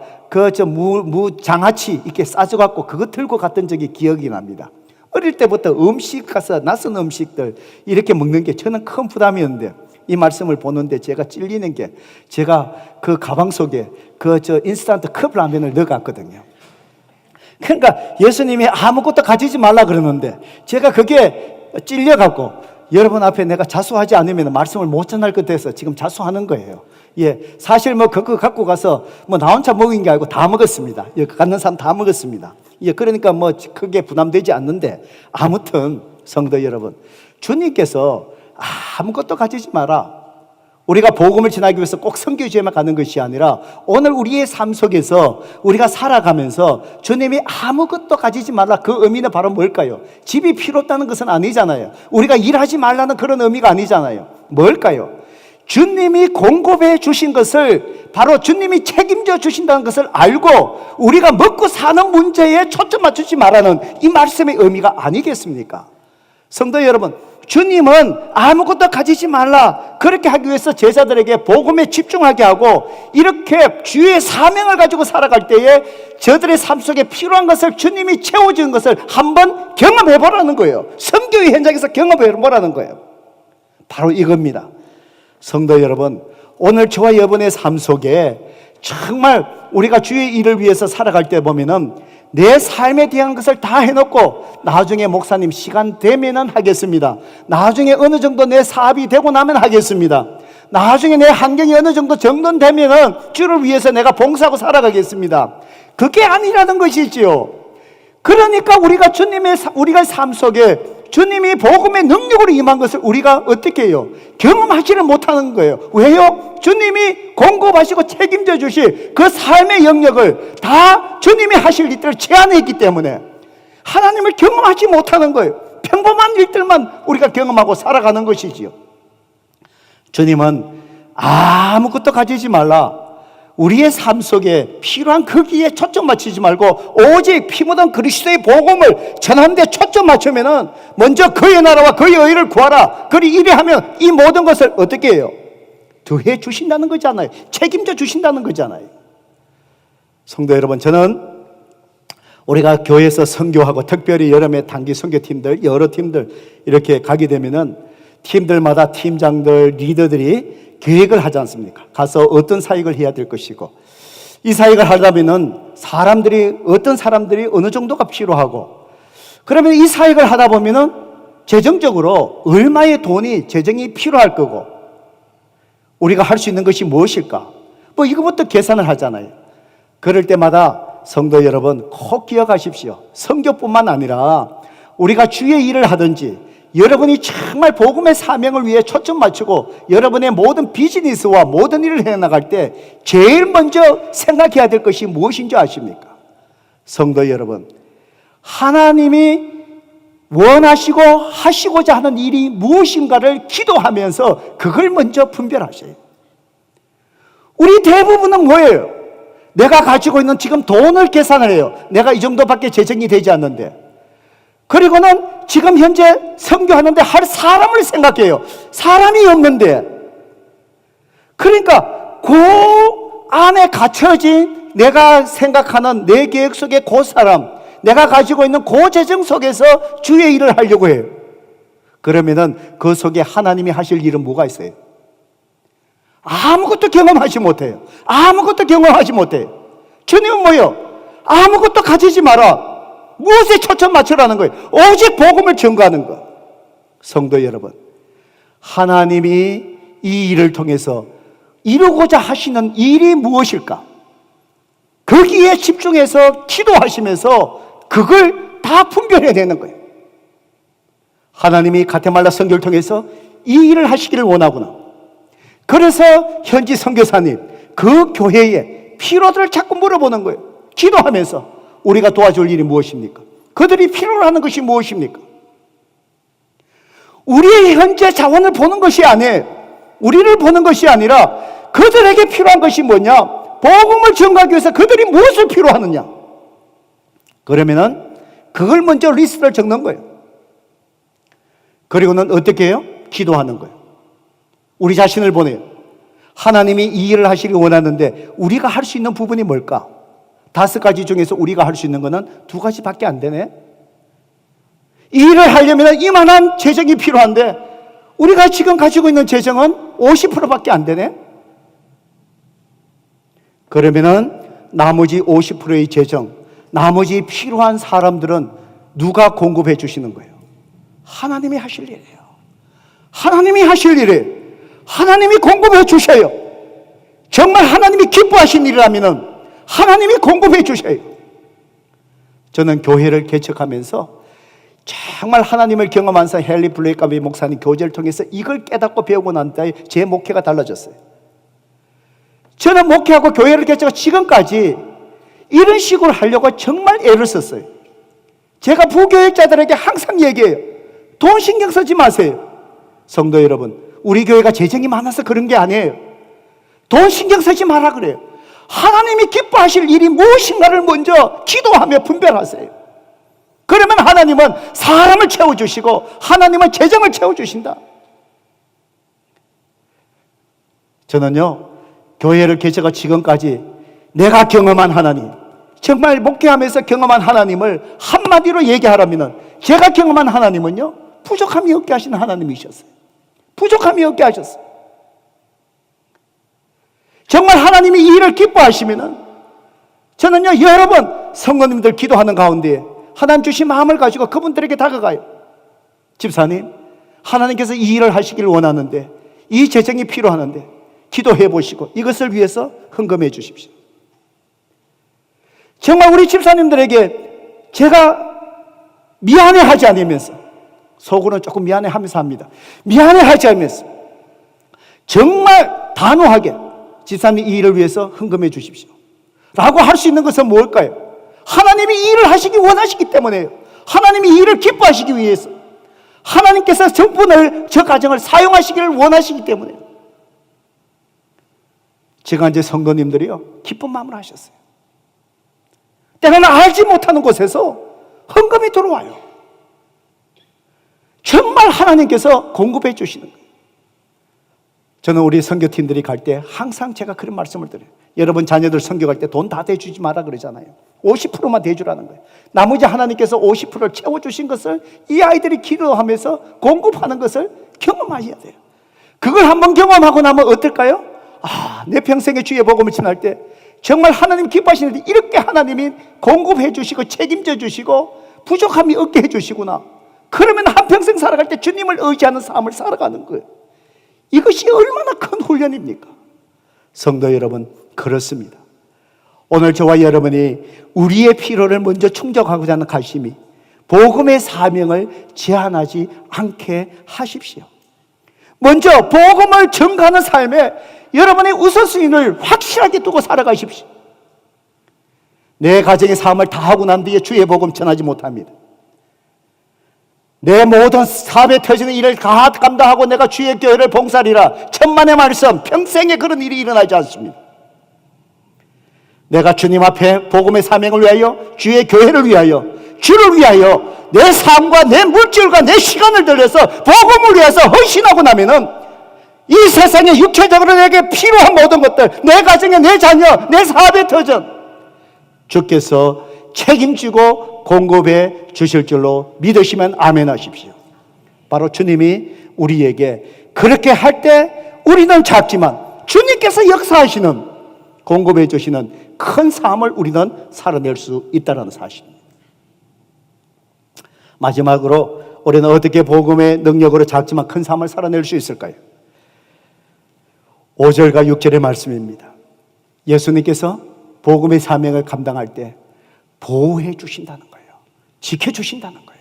장아찌 이렇게 싸줘갖고 그거 들고 갔던 적이 기억이 납니다. 어릴 때부터 음식 가서 낯선 음식들 이렇게 먹는 게 저는 큰 부담이었는데, 이 말씀을 보는데 제가 찔리는 게, 제가 그 가방 속에 인스턴트 컵라면을 넣어갔거든요. 그러니까 예수님이 아무것도 가지지 말라 그러는데 제가 그게 찔려갖고 여러분 앞에 내가 자수하지 않으면 말씀을 못 전할 것 같아서 지금 자수하는 거예요. 예, 사실 그거 갖고 가서 나 혼자 먹은 게 아니고 다 먹었습니다. 예, 갖는 사람 다 먹었습니다. 예, 그러니까 크게 부담되지 않는데, 아무튼 성도 여러분, 주님께서 아무것도 가지지 마라. 우리가 복음을 전하기 위해서 꼭 선교지에만 가는 것이 아니라 오늘 우리의 삶 속에서 우리가 살아가면서 주님이 아무것도 가지지 말라, 그 의미는 바로 뭘까요? 집이 필요 없다는 것은 아니잖아요. 우리가 일하지 말라는 그런 의미가 아니잖아요. 뭘까요? 주님이 공급해 주신 것을, 바로 주님이 책임져 주신다는 것을 알고 우리가 먹고 사는 문제에 초점 맞추지 말라는 이 말씀의 의미가 아니겠습니까? 성도 여러분, 주님은 아무것도 가지지 말라 그렇게 하기 위해서 제자들에게 복음에 집중하게 하고 이렇게 주의 사명을 가지고 살아갈 때에 저들의 삶 속에 필요한 것을 주님이 채워주는 것을 한번 경험해 보라는 거예요. 선교의 현장에서 경험해 보라는 거예요. 바로 이겁니다. 성도 여러분, 오늘 저와 여러분의 삶 속에 정말 우리가 주의 일을 위해서 살아갈 때 보면은 내 삶에 대한 것을 다 해놓고 나중에 목사님 시간 되면은 하겠습니다. 나중에 어느 정도 내 사업이 되고 나면 하겠습니다. 나중에 내 환경이 어느 정도 정돈되면은 주를 위해서 내가 봉사하고 살아가겠습니다. 그게 아니라는 것이지요. 그러니까 우리가 삶 속에 주님이 복음의 능력으로 임한 것을 우리가 어떻게 해요? 경험하지를 못하는 거예요. 왜요? 주님이 공급하시고 책임져 주실 그 삶의 영역을 다 주님이 하실 일들을 제한했기 때문에 하나님을 경험하지 못하는 거예요. 평범한 일들만 우리가 경험하고 살아가는 것이지요. 주님은 아무것도 가지지 말라. 우리의 삶 속에 필요한 거기에 초점 맞추지 말고 오직 피 묻은 그리스도의 복음을 전하는 데 초점 맞추면은 먼저 그의 나라와 그의 의를 구하라. 그리 이래 하면 이 모든 것을 어떻게 해요? 더해 주신다는 거잖아요. 책임져 주신다는 거잖아요. 성도 여러분, 저는 우리가 교회에서 선교하고 특별히 여름에 단기 선교팀들, 여러 팀들 이렇게 가게 되면은 팀들마다 팀장들, 리더들이 계획을 하지 않습니까? 가서 어떤 사역을 해야 될 것이고, 이 사역을 하려면은 어떤 사람들이 어느 정도가 필요하고, 그러면 이 사역을 하다 보면은 재정적으로 얼마의 재정이 필요할 거고, 우리가 할 수 있는 것이 무엇일까? 이거부터 계산을 하잖아요. 그럴 때마다 성도 여러분 꼭 기억하십시오. 선교뿐만 아니라 우리가 주의 일을 하든지 여러분이 정말 복음의 사명을 위해 초점 맞추고 여러분의 모든 비즈니스와 모든 일을 해나갈 때 제일 먼저 생각해야 될 것이 무엇인지 아십니까? 성도 여러분, 하나님이 원하시고 하시고자 하는 일이 무엇인가를 기도하면서 그걸 먼저 분별하셔요. 우리 대부분은 뭐예요? 내가 가지고 있는 지금 돈을 계산을 해요. 내가 이 정도밖에 재정이 되지 않는데, 그리고는 지금 현재 선교하는데 할 사람을 생각해요. 사람이 없는데. 그러니까 그 안에 갇혀진 내가 생각하는 내 계획 속의 그 사람, 내가 가지고 있는 그 재정 속에서 주의 일을 하려고 해요. 그러면은 그 속에 하나님이 하실 일은 뭐가 있어요? 아무것도 경험하지 못해요. 아무것도 경험하지 못해요. 주님은 뭐예요? 아무것도 가지지 마라. 무엇에 초점 맞추라는 거예요? 오직 복음을 전가하는 것. 성도 여러분, 하나님이 이 일을 통해서 이루고자 하시는 일이 무엇일까? 거기에 집중해서 기도하시면서 그걸 다 분별해야 되는 거예요. 하나님이 가테말라 선교를 통해서 이 일을 하시기를 원하구나. 그래서 현지 선교사님, 그 교회의 필요들을 자꾸 물어보는 거예요. 기도하면서 우리가 도와줄 일이 무엇입니까? 그들이 필요로 하는 것이 무엇입니까? 우리의 현재 자원을 보는 것이 아니에요. 우리를 보는 것이 아니라 그들에게 필요한 것이 뭐냐? 복음을 전가하기 위해서 그들이 무엇을 필요하느냐? 그러면은 그걸 먼저 리스트를 적는 거예요. 그리고는 어떻게 해요? 기도하는 거예요. 우리 자신을 보내요. 하나님이 이 일을 하시길 원하는데 우리가 할 수 있는 부분이 뭘까? 5가지 중에서 우리가 할 수 있는 것은 2가지밖에 안 되네. 이 일을 하려면 이만한 재정이 필요한데 우리가 지금 가지고 있는 재정은 50%밖에 안 되네. 그러면은 나머지 50%의 재정, 나머지 필요한 사람들은 누가 공급해 주시는 거예요? 하나님이 하실 일이에요. 하나님이 하실 일이에요. 하나님이 공급해 주셔요. 정말 하나님이 기뻐하신 일이라면 하나님이 공급해 주셔요. 저는 교회를 개척하면서 정말 하나님을 경험한 헨리 블레이카비 목사님 교제를 통해서 이걸 깨닫고 배우고 난 다음에 제 목회가 달라졌어요. 저는 목회하고 교회를 개척하고 지금까지 이런 식으로 하려고 정말 애를 썼어요. 제가 부교육자들에게 항상 얘기해요. 돈 신경 쓰지 마세요. 성도 여러분, 우리 교회가 재정이 많아서 그런 게 아니에요. 돈 신경 쓰지 마라 그래요. 하나님이 기뻐하실 일이 무엇인가를 먼저 기도하며 분별하세요. 그러면 하나님은 사람을 채워주시고 하나님은 재정을 채워주신다. 저는요, 교회를 개척하고 지금까지 내가 경험한 하나님, 정말 목회하면서 경험한 하나님을 한마디로 얘기하라면 제가 경험한 하나님은요, 부족함이 없게 하시는 하나님이셨어요. 부족함이 없게 하셨어요. 정말 하나님이 이 일을 기뻐하시면은 저는요, 여러 번 성도님들 기도하는 가운데 하나님 주신 마음을 가지고 그분들에게 다가가요. 집사님, 하나님께서 이 일을 하시길 원하는데, 이 재정이 필요하는데 기도해 보시고 이것을 위해서 헌금해 주십시오. 정말 우리 집사님들에게 제가 미안해하지 않으면서, 속으로는 조금 미안해하면서 합니다. 미안해하지 않으면서 정말 단호하게 집사님 이 일을 위해서 헌금해 주십시오 라고 할 수 있는 것은 뭘까요? 하나님이 이 일을 하시기 원하시기 때문에요. 하나님이 이 일을 기뻐하시기 위해서, 하나님께서 저분을, 저 가정을 사용하시기를 원하시기 때문에 제가 이제 성도님들이요, 기쁜 마음을 하셨어요. 때로는 알지 못하는 곳에서 헌금이 들어와요. 정말 하나님께서 공급해 주시는 거예요. 저는 우리 선교팀들이 갈 때 항상 제가 그런 말씀을 드려요. 여러분 자녀들 선교 갈 때 돈 다 대주지 마라 그러잖아요. 50%만 대주라는 거예요. 나머지 하나님께서 50%를 채워주신 것을 이 아이들이 기도하면서 공급하는 것을 경험하셔야 돼요. 그걸 한번 경험하고 나면 어떨까요? 내 평생에 주의 복음을 전할 때 정말 하나님 기뻐하시는데 이렇게 하나님이 공급해 주시고 책임져 주시고 부족함이 없게 해 주시구나. 그러면 한평생 살아갈 때 주님을 의지하는 삶을 살아가는 거예요. 이것이 얼마나 큰 훈련입니까? 성도 여러분, 그렇습니다. 오늘 저와 여러분이 우리의 필요를 먼저 충족하고자 하는 갈심이 복음의 사명을 제한하지 않게 하십시오. 먼저 복음을 전가하는 삶에 여러분의 우선순위를 확실하게 두고 살아가십시오. 내 가정의 삶을 다 하고 난 뒤에 주의 복음 전하지 못합니다. 내 모든 사업에 터지는 일을 다 감당하고 내가 주의 교회를 봉사하리라 천만의 말씀, 평생에 그런 일이 일어나지 않습니다. 내가 주님 앞에 복음의 사명을 위하여, 주의 교회를 위하여, 주를 위하여 내 삶과 내 물질과 내 시간을 들여서 복음을 위해서 헌신하고 나면은 이 세상에 육체적으로 내게 필요한 모든 것들, 내 가정에, 내 자녀, 내 사업의 터전 주께서 책임지고 공급해 주실 줄로 믿으시면 아멘 하십시오. 바로 주님이 우리에게 그렇게 할 때 우리는 작지만 주님께서 역사하시는, 공급해 주시는 큰 삶을 우리는 살아낼 수 있다는 사실입니다. 마지막으로 우리는 어떻게 복음의 능력으로 작지만 큰 삶을 살아낼 수 있을까요? 5절과 6절의 말씀입니다. 예수님께서 복음의 사명을 감당할 때 보호해 주신다는 거예요. 지켜주신다는 거예요.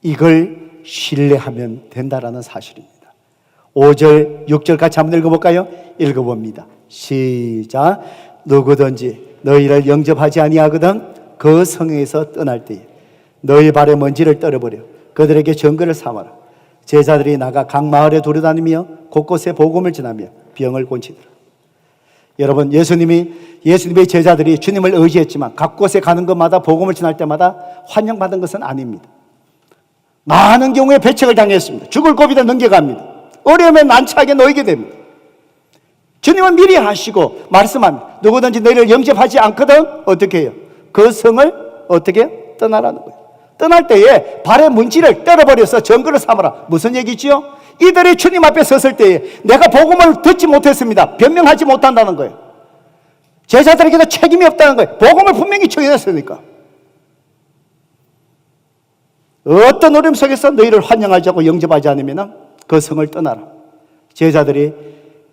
이걸 신뢰하면 된다라는 사실입니다. 5절, 6절 같이 한번 읽어볼까요? 읽어봅니다. 시작. 누구든지 너희를 영접하지 아니하거든 그 성에서 떠날 때에 너희 발에 먼지를 떨어버려 그들에게 증거를 삼아라. 제자들이 나가 각 마을에 돌아다니며 곳곳에 복음을 전하며 병을 고치더라. 여러분, 예수님의 제자들이 주님을 의지했지만 각 곳에 가는 것마다 복음을 전할 때마다 환영받은 것은 아닙니다. 많은 경우에 배척을 당했습니다. 죽을 고비도 넘겨갑니다. 어려움에 난처하게 놓이게 됩니다. 주님은 미리 하시고 말씀합니다. 누구든지 너희를 영접하지 않거든 어떻게 해요? 그 성을 어떻게 떠나라는 거예요. 떠날 때에 발에 문지를 떨어버려서 증거를 삼아라. 무슨 얘기지요? 이들이 주님 앞에 섰을 때에 내가 복음을 듣지 못했습니다. 변명하지 못한다는 거예요. 제자들에게도 책임이 없다는 거예요. 복음을 분명히 전했으니까. 어떤 어려움 속에서 너희를 환영하지 않고 영접하지 않으면 그 성을 떠나라. 제자들이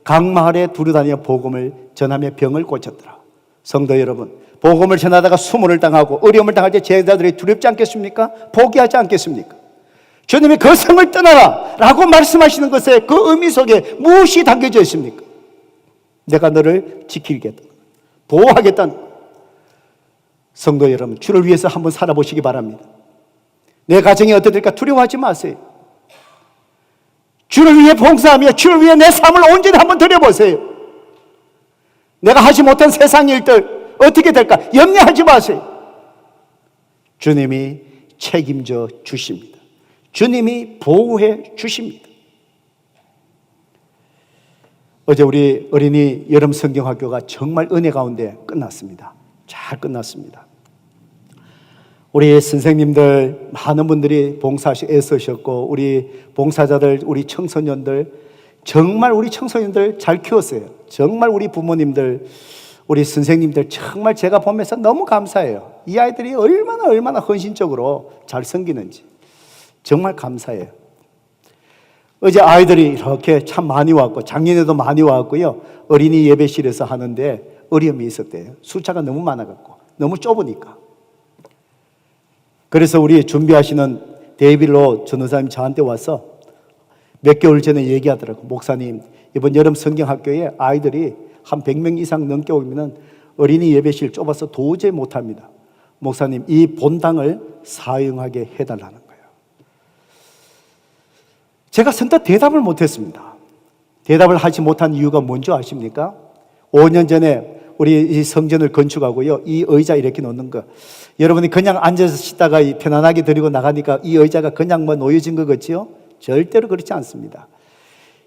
각 마을에 두루다니며 복음을 전하며 병을 고쳤더라. 성도 여러분, 복음을 전하다가 수모를 당하고 어려움을 당할 때 제자들이 두렵지 않겠습니까? 포기하지 않겠습니까? 주님이 그 성을 떠나라 라고 말씀하시는 것에 그 의미 속에 무엇이 담겨져 있습니까? 내가 너를 지키겠다, 보호하겠다는. 성도 여러분, 주를 위해서 한번 살아보시기 바랍니다. 내 가정이 어떻을까 두려워하지 마세요. 주를 위해 봉사하며 주를 위해 내 삶을 온전히 한번 드려보세요. 내가 하지 못한 세상 일들 어떻게 될까 염려하지 마세요. 주님이 책임져 주십니다. 주님이 보호해 주십니다. 어제 우리 어린이 여름 성경학교가 정말 은혜 가운데 끝났습니다. 잘 끝났습니다. 우리 선생님들 많은 분들이 봉사하시 애쓰셨고 우리 봉사자들, 우리 청소년들 정말 우리 청소년들 잘 키웠어요. 정말 우리 부모님들, 우리 선생님들 정말 제가 보면서 너무 감사해요. 이 아이들이 얼마나 헌신적으로 잘 섬기는지 정말 감사해요. 어제 아이들이 이렇게 참 많이 왔고 작년에도 많이 왔고요. 어린이 예배실에서 하는데 어려움이 있었대요. 숫자가 너무 많아갖고 너무 좁으니까. 그래서 우리 준비하시는 데이빌로 전도사님 저한테 와서 몇 개월 전에 얘기하더라고요. 목사님, 이번 여름 성경학교에 아이들이 한 100명 이상 넘게 오면 어린이 예배실 좁아서 도저히 못합니다. 목사님, 이 본당을 사용하게 해달라는 거예요. 제가 선뜻 대답을 못했습니다. 대답을 하지 못한 이유가 뭔지 아십니까? 5년 전에 우리 이 성전을 건축하고요, 이 의자 이렇게 놓는 거, 여러분이 그냥 앉아서 쉬다가 편안하게 드리고 나가니까 이 의자가 그냥 뭐 놓여진 것 같지요? 절대로 그렇지 않습니다.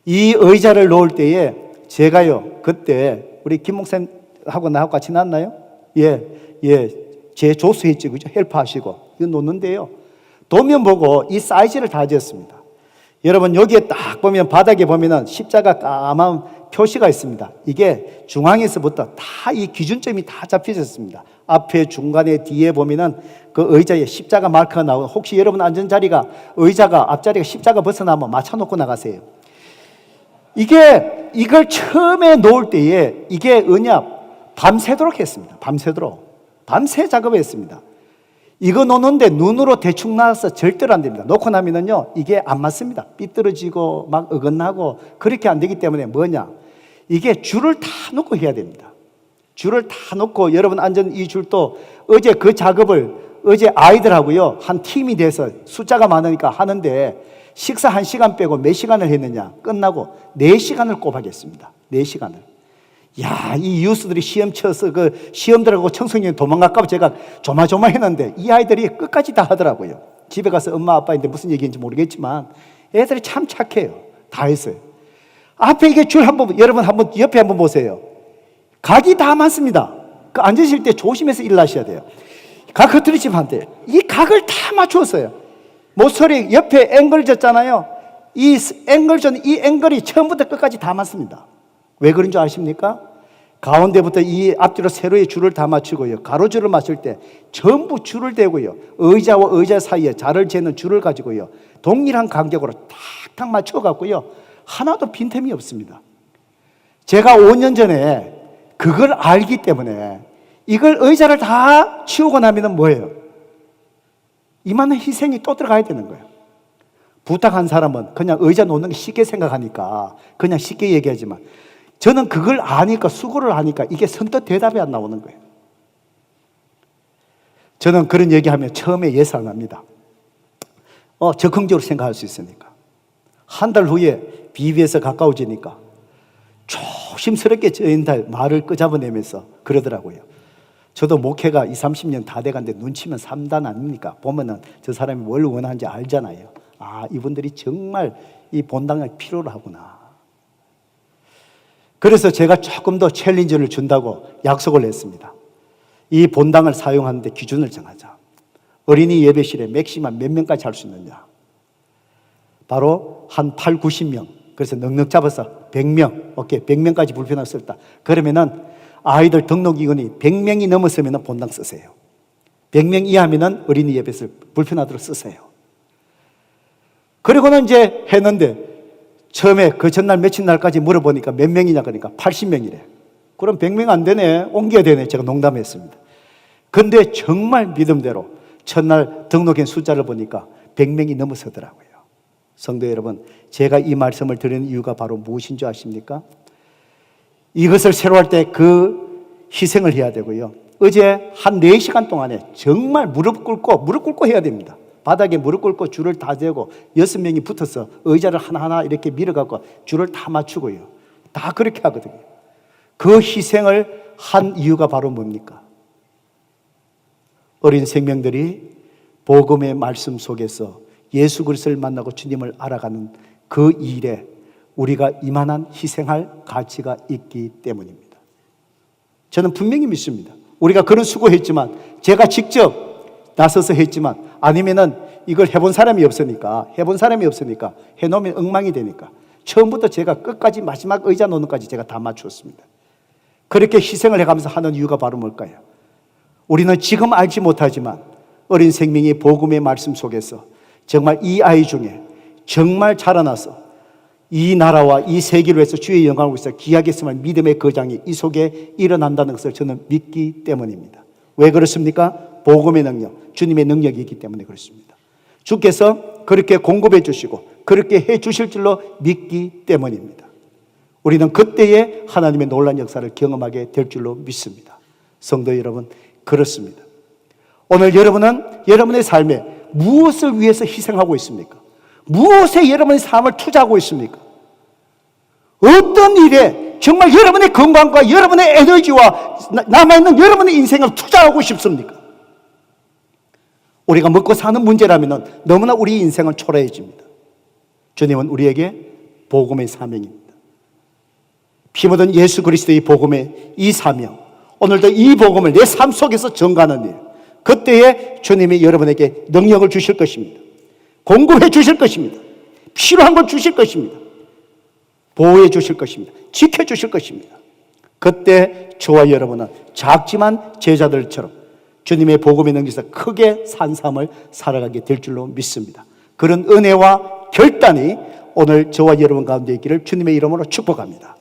이 의자를 놓을 때에 제가요, 그때 우리 김 목사님하고 나하고 같이 놨나요? 제 조수했지, 그죠? 헬프하시고 이거 놓는데요, 도면 보고 이 사이즈를 다 지었습니다. 여러분 여기에 딱 보면 바닥에 보면은 십자가 까만 표시가 있습니다. 이게 중앙에서부터 다 이 기준점이 다 잡혀졌습니다. 앞에, 중간에, 뒤에 보면은 그 의자에 십자가 마크가 나오고, 혹시 여러분 앉은 자리가 의자가 앞자리가 십자가 벗어나면 맞춰놓고 나가세요. 이걸 처음에 놓을 때에 이게 밤새도록 했습니다. 밤새 작업했습니다. 이거 놓는데 눈으로 대충 놔서 절대로 안 됩니다. 놓고 나면은요, 이게 안 맞습니다. 삐뚤어지고 막 어긋나고 그렇게 안 되기 때문에 이게 줄을 다 놓고 해야 됩니다. 줄을 다 놓고, 여러분 앉은 이 줄도 어제 그 작업을 어제 아이들하고요, 한 팀이 돼서 숫자가 많으니까 하는데 식사 1시간 빼고 몇 시간을 했느냐? 끝나고 4시간을 꼽아겠습니다. 4시간을. 야, 이 유스들이 시험 쳐서 그 시험들하고 청소년이 도망갈까 봐 제가 조마조마했는데 이 아이들이 끝까지 다 하더라고요. 집에 가서 엄마 아빠인데 무슨 얘기인지 모르겠지만 애들이 참 착해요. 다 했어요. 앞에 이게 줄 여러분 옆에 한번 보세요. 각이 다 많습니다. 그 앉으실 때 조심해서 일 하셔야 돼요. 각 흐트리시면 안 돼요. 이 각을 다 맞추었어요. 모서리 옆에 앵글 졌잖아요. 이 앵글이 처음부터 끝까지 다 맞습니다. 왜 그런 줄 아십니까? 가운데부터 이 앞뒤로 세로의 줄을 다 맞추고요, 가로줄을 맞출 때 전부 줄을 대고요, 의자와 의자 사이에 자를 재는 줄을 가지고요, 동일한 간격으로 탁탁 맞춰갖고요, 하나도 빈틈이 없습니다. 제가 5년 전에 그걸 알기 때문에 이걸 의자를 다 치우고 나면 뭐예요? 이만한 희생이 또 들어가야 되는 거예요. 부탁한 사람은 그냥 의자 놓는 게 쉽게 생각하니까 그냥 쉽게 얘기하지만, 저는 그걸 아니까, 수고를 하니까 이게 선뜻 대답이 안 나오는 거예요. 저는 그런 얘기하면 처음에 예스 안 합니다. 적극적으로 생각할 수 있으니까. 한 달 후에 BB에서 가까워지니까 조심스럽게 저희들 말을 끄잡아내면서 그러더라고요. 저도 목회가 20-30년 다 돼간데 눈치면 3단 아닙니까? 보면은 저 사람이 뭘 원하는지 알잖아요. 아, 이분들이 정말 이 본당을 필요로 하구나. 그래서 제가 조금 더 챌린지를 준다고 약속을 했습니다. 이 본당을 사용하는데 기준을 정하자. 어린이 예배실에 맥시멈 몇 명까지 할 수 있느냐? 바로 한 8, 90명. 그래서 넉넉 잡아서 100명. 오케이, 100명까지 불편할 수 있다. 그러면은 아이들 등록 인원이 100명이 넘었으면 본당 쓰세요. 100명 이하면은 어린이 예배실 불편하도록 쓰세요. 그리고는 이제 했는데, 처음에 그 전날 며칠 날까지 물어보니까 몇 명이냐 그러니까 80명이래. 그럼 100명 안 되네, 옮겨야 되네. 제가 농담했습니다. 근데 정말 믿음대로 첫날 등록한 숫자를 보니까 100명이 넘어서더라고요. 성도 여러분, 제가 이 말씀을 드리는 이유가 바로 무엇인 줄 아십니까? 이것을 새로 할 때 그 희생을 해야 되고요, 어제 한 4시간 동안에 정말 무릎 꿇고 해야 됩니다. 바닥에 무릎 꿇고 줄을 다 재고 6명이 붙어서 의자를 하나하나 이렇게 밀어갖고 줄을 다 맞추고요, 다 그렇게 하거든요. 그 희생을 한 이유가 바로 뭡니까? 어린 생명들이 복음의 말씀 속에서 예수 그리스도를 만나고 주님을 알아가는 그 일에 우리가 이만한 희생할 가치가 있기 때문입니다. 저는 분명히 믿습니다. 우리가 그런 수고했지만 제가 직접 나서서 했지만 아니면은 이걸 해본 사람이 없으니까 해놓으면 엉망이 되니까 처음부터 제가 끝까지 마지막 의자 노는까지 제가 다 맞추었습니다. 그렇게 희생을 해가면서 하는 이유가 바로 뭘까요? 우리는 지금 알지 못하지만 어린 생명의 복음의 말씀 속에서 정말 이 아이 중에 정말 자라나서 이 나라와 이 세계를 위해서 주의 영광을 위해서 귀하게 쓰임을 믿음의 거장이 이 속에 일어난다는 것을 저는 믿기 때문입니다. 왜 그렇습니까? 복음의 능력, 주님의 능력이 있기 때문에 그렇습니다. 주께서 그렇게 공급해 주시고 그렇게 해 주실 줄로 믿기 때문입니다. 우리는 그때에 하나님의 놀라운 역사를 경험하게 될 줄로 믿습니다. 성도 여러분, 그렇습니다. 오늘 여러분은 여러분의 삶에 무엇을 위해서 희생하고 있습니까? 무엇에 여러분의 삶을 투자하고 있습니까? 어떤 일에 정말 여러분의 건강과 여러분의 에너지와 남아있는 여러분의 인생을 투자하고 싶습니까? 우리가 먹고 사는 문제라면 너무나 우리 인생은 초라해집니다. 주님은 우리에게 복음의 사명입니다. 피 묻은 예수 그리스도의 복음의 이 사명, 오늘도 이 복음을 내 삶 속에서 전가하는 일, 그때에 주님이 여러분에게 능력을 주실 것입니다. 공급해 주실 것입니다. 필요한 걸 주실 것입니다. 보호해 주실 것입니다. 지켜 주실 것입니다. 그때 저와 여러분은 작지만 제자들처럼 주님의 복음의 능력에서 크게 산 삶을 살아가게 될 줄로 믿습니다. 그런 은혜와 결단이 오늘 저와 여러분 가운데 있기를 주님의 이름으로 축복합니다.